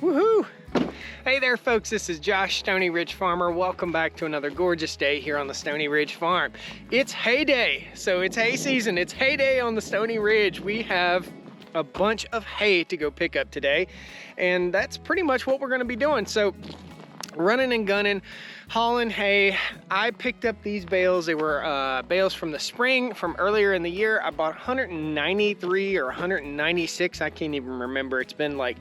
Woohoo! Hey there folks, this is Josh, Stoney Ridge Farmer. Welcome back to another gorgeous day here on the Stoney Ridge Farm. It's hay day, so it's hay season. It's hay day on the Stoney Ridge. We have a bunch of hay to go pick up today, and that's pretty much what we're gonna be doing. So running and gunning, hauling hay. I picked up these bales. They were bales from the spring, from earlier in the year. I bought 193 or 196, I can't even remember. It's been like,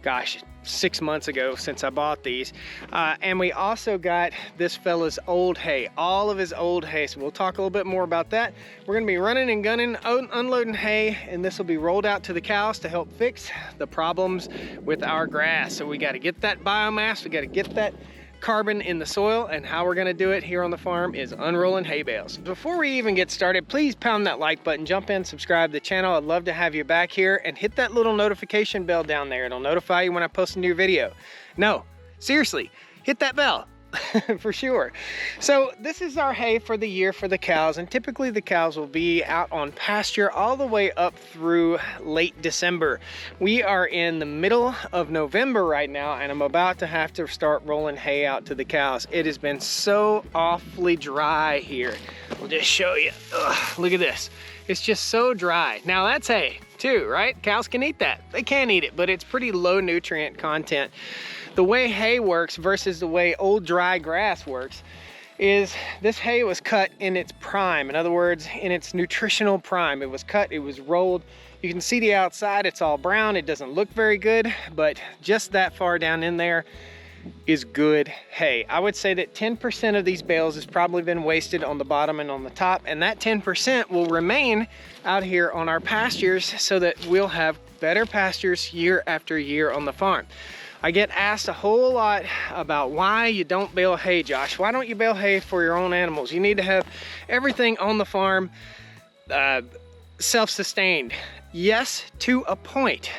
gosh, 6 months ago since I bought these. And we also got this fella's old hay, all of his old hay. So we'll talk a little bit more about that. We're gonna be running and gunning, unloading hay, and this will be rolled out to the cows to help fix the problems with our grass. So we gotta get that biomass, we gotta get that carbon in the soil, and how we're gonna do it here on the farm is unrolling hay bales. Before we even get started, please pound that like button, jump in, subscribe to the channel. I'd love to have you back here, and hit that little notification bell down there. It'll notify you when I post a new video. No, seriously, hit that bell. For sure. So this is our hay for the year for the cows, and typically the cows will be out on pasture all the way up through late December. We are in the middle of November right now, and I'm about to have to start rolling hay out to the cows. It has been so awfully dry here. I'll just show you. Ugh, look at this. It's just so dry. Now that's hay too, right? Cows can eat that. They can eat it, but it's pretty low nutrient content. The way hay works versus the way old dry grass works is this hay was cut in its prime. In other words, in its nutritional prime. It was cut, it was rolled. You can see the outside, it's all brown. It doesn't look very good, but just that far down in there is good hay. I would say that 10% of these bales has probably been wasted on the bottom and on the top, and that 10% will remain out here on our pastures so that we'll have better pastures year after year on the farm. I get asked a whole lot about why you don't bale hay, Josh. Why don't you bale hay for your own animals? You need to have everything on the farm self-sustained. Yes, to a point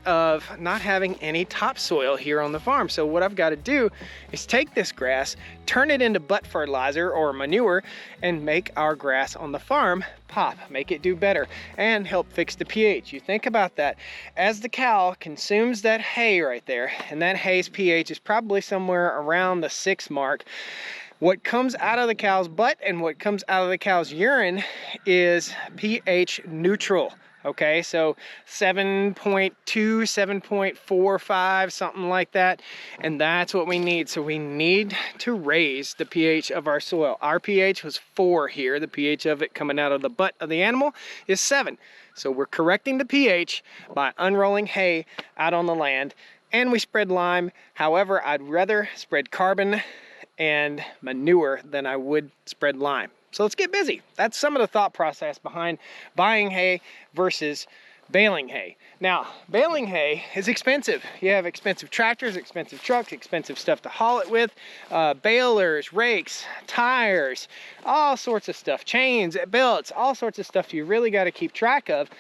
of not having any topsoil here on the farm. So what I've got to do is take this grass, turn it into butt fertilizer or manure, and make our grass on the farm pop, make it do better, and help fix the pH. You think about that. As the cow consumes that hay right there, and that hay's pH is probably somewhere around the 6 mark, what comes out of the cow's butt and what comes out of the cow's urine is pH neutral. Okay, so 7.2, 7.45, something like that. And that's what we need. So we need to raise the pH of our soil. Our pH was 4 here. The pH of it coming out of the butt of the animal is 7. So we're correcting the pH by unrolling hay out on the land. And we spread lime. However, I'd rather spread carbon and manure than I would spread lime. So let's get busy. That's some of the thought process behind buying hay versus baling hay. Now, baling hay is expensive. You have expensive tractors, expensive trucks, expensive stuff to haul it with, balers, rakes, tires, all sorts of stuff, chains, belts, all sorts of stuff you really got to keep track of.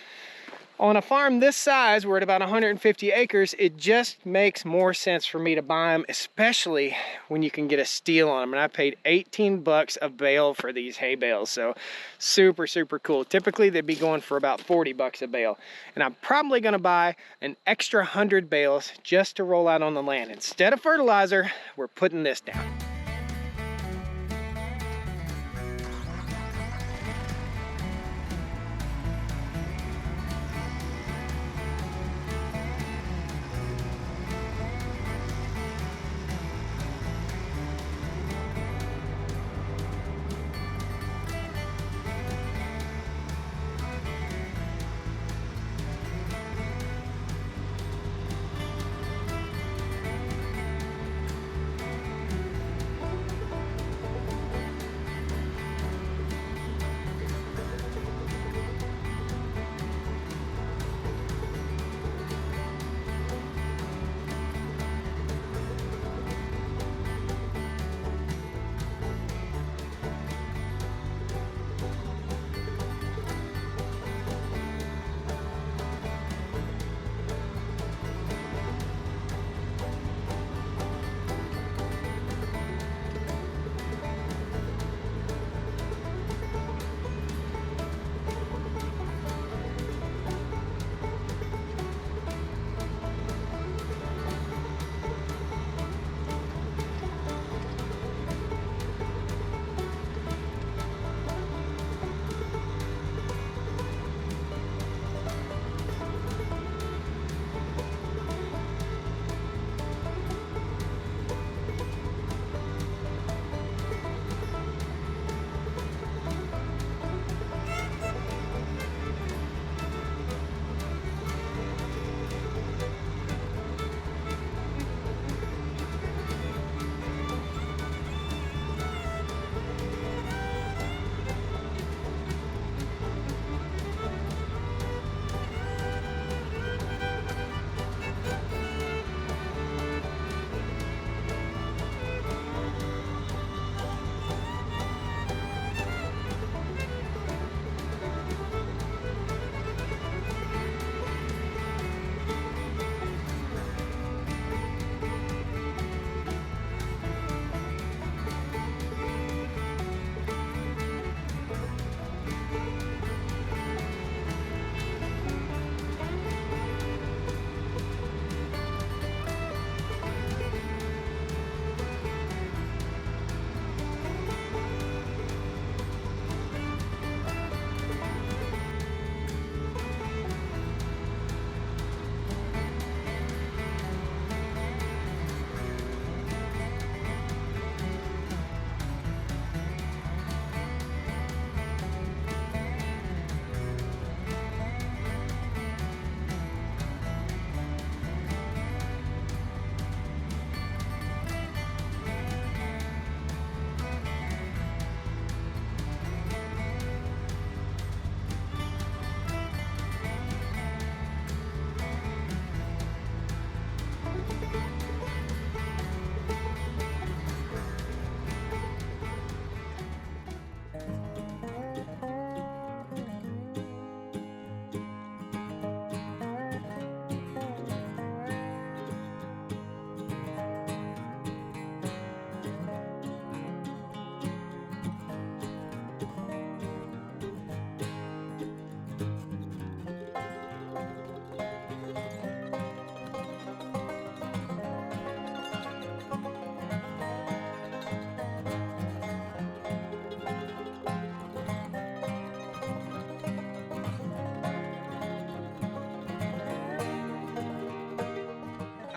On a farm this size, we're at about 150 acres, it just makes more sense for me to buy them, especially when you can get a steal on them. And I paid 18 bucks a bale for these hay bales, so super, super cool. Typically, they'd be going for about 40 bucks a bale. And I'm probably gonna buy an extra 100 bales just to roll out on the land. Instead of fertilizer, we're putting this down.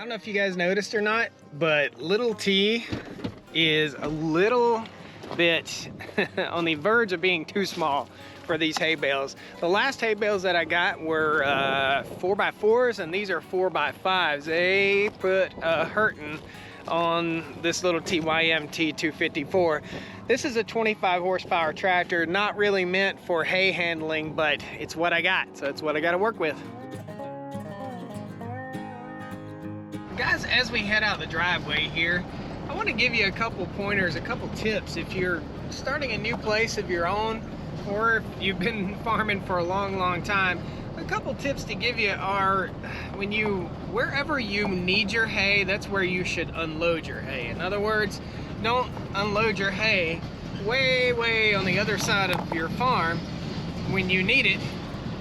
don't know if you guys noticed or not, but little T is a little bit on the verge of being too small for these hay bales. The last hay bales that I got were 4x4s, and these are 4x5s. They put a hurting on this little TYM T254. This is a 25 horsepower tractor, not really meant for hay handling, but it's what I got, so it's what I got to work with. Guys, as we head out the driveway here, I want to give you a couple pointers, a couple tips if you're starting a new place of your own, or if you've been farming for a long time. A couple tips to give you are, wherever you need your hay, that's where you should unload your hay. In other words, don't unload your hay way on the other side of your farm when you need it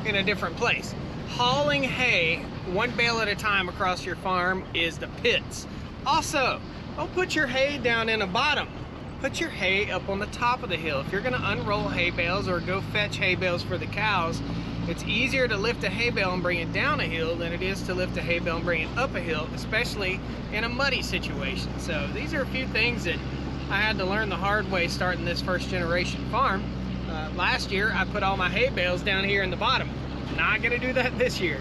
in a different place. Hauling hay one bale at a time across your farm is the pits. Also, don't put your hay down in the bottom. Put your hay up on the top of the hill. If you're gonna unroll hay bales or go fetch hay bales for the cows, it's easier to lift a hay bale and bring it down a hill than it is to lift a hay bale and bring it up a hill, especially in a muddy situation. So these are a few things that I had to learn the hard way starting this first generation farm. Last year, I put all my hay bales down here in the bottom. Not gonna do that this year.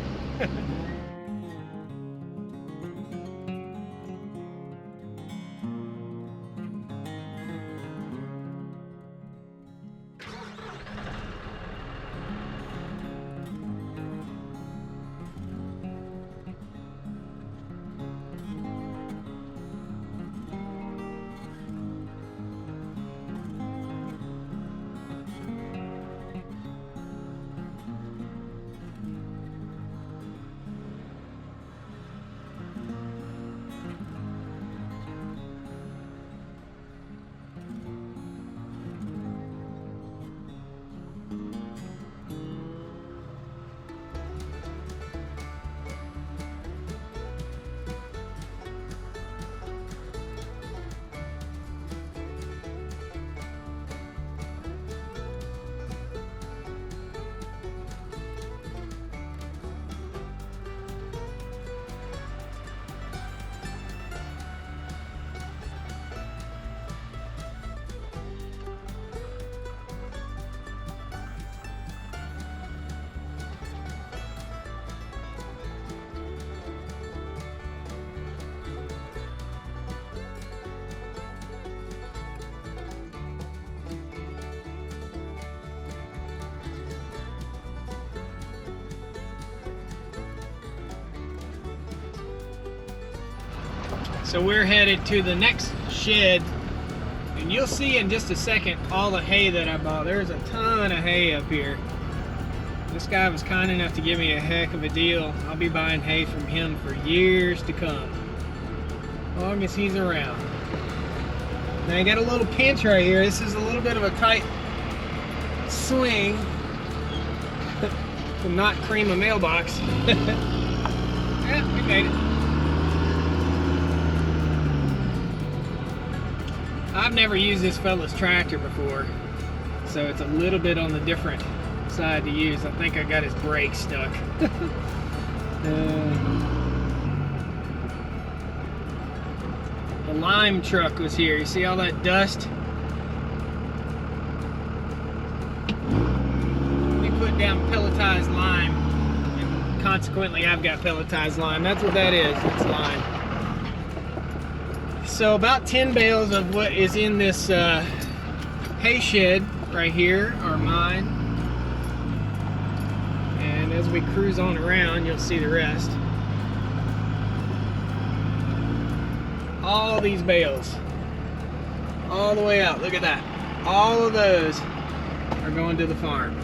So we're headed to the next shed, and you'll see in just a second all the hay that I bought. There's a ton of hay up here. This guy was kind enough to give me a heck of a deal. I'll be buying hay from him for years to come, as long as he's around. Now I got a little pinch right here. This is a little bit of a tight swing to not cream a mailbox. Yeah, we made it. I've never used this fella's tractor before, so it's a little bit on the different side to use. I think I got his brake stuck. The lime truck was here. You see all that dust? We put down pelletized lime, and consequently I've got pelletized lime. That's what that is. It's lime. So about 10 bales of what is in this hay shed right here are mine. And as we cruise on around, you'll see the rest. All these bales, all the way out, look at that. All of those are going to the farm.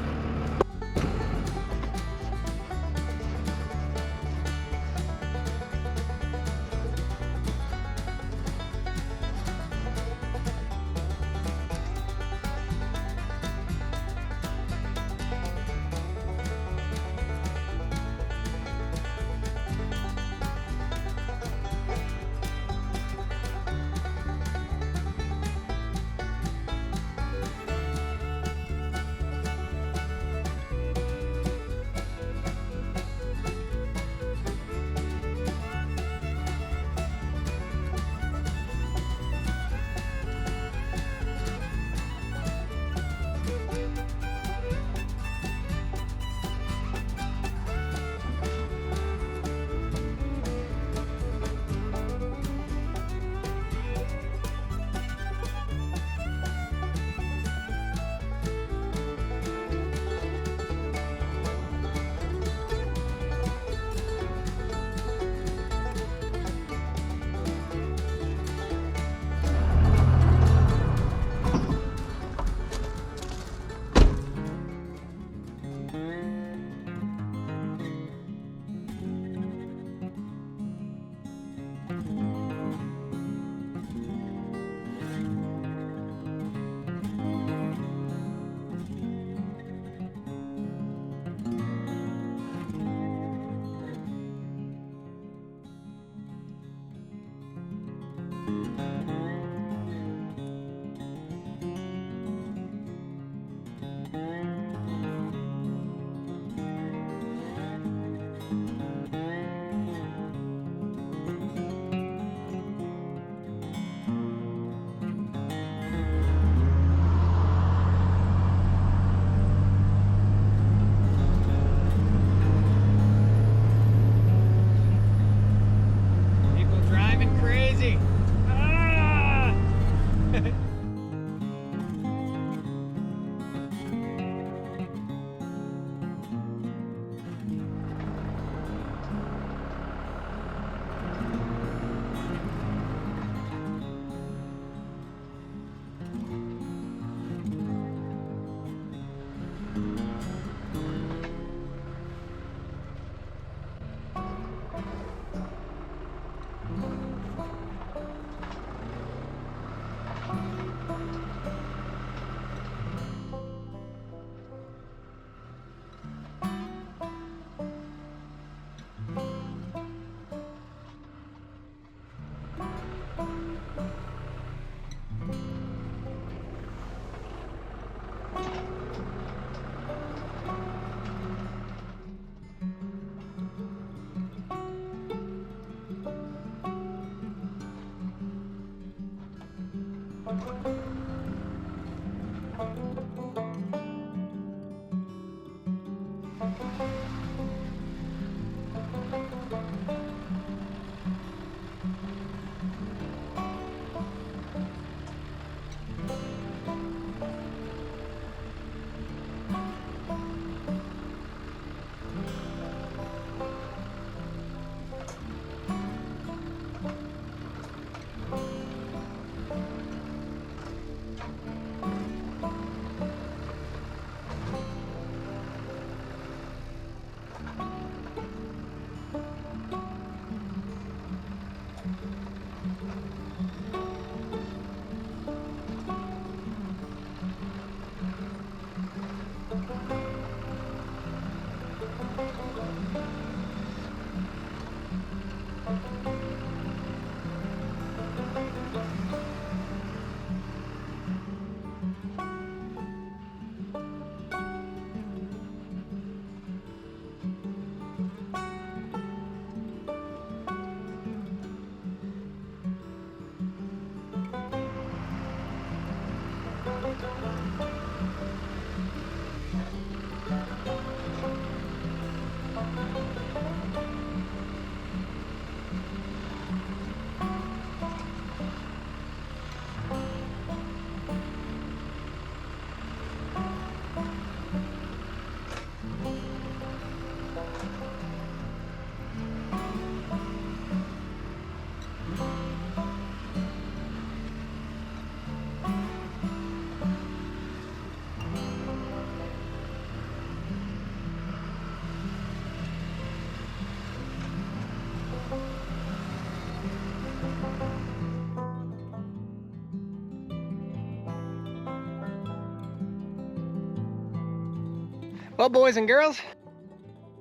Well, boys and girls,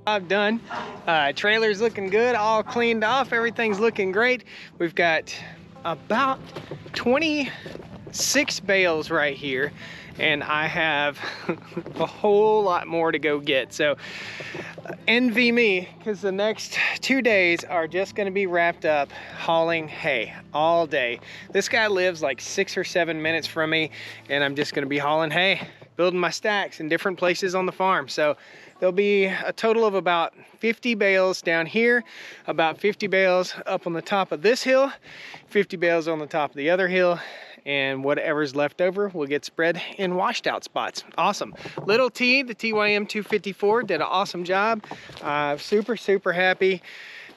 I've done. Trailer's looking good, all cleaned off. Everything's looking great. We've got about 26 bales right here, and I have a whole lot more to go get. So envy me, because the next 2 days are just going to be wrapped up hauling hay all day. This guy lives like 6 or 7 minutes from me, and I'm just going to be hauling hay, building my stacks in different places on the farm. So there'll be a total of about 50 bales down here, about 50 bales up on the top of this hill, 50 bales on the top of the other hill, and whatever's left over will get spread in washed out spots. Awesome. Little T, the TYM 254, did an awesome job. Super happy.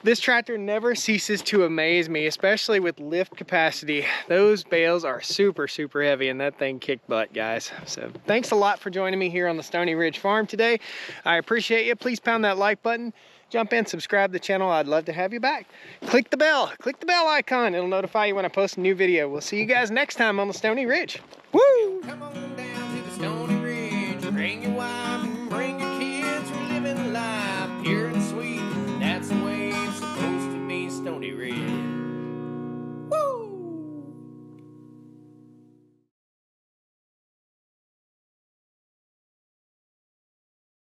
This tractor never ceases to amaze me, especially with lift capacity. Those bales are super heavy, and that thing kicked butt, guys. So thanks a lot for joining me here on the Stoney Ridge Farm today. I appreciate you. Please pound that like button. Jump in, subscribe to the channel. I'd love to have you back. Click the bell icon. It'll notify you when I post a new video. We'll see you guys next time on the Stoney Ridge. Woo! Come on down to the Stoney Ridge. Bring your wife and bring your kids. We're living life pure and sweet. That's the way it's supposed to be, Stoney Ridge.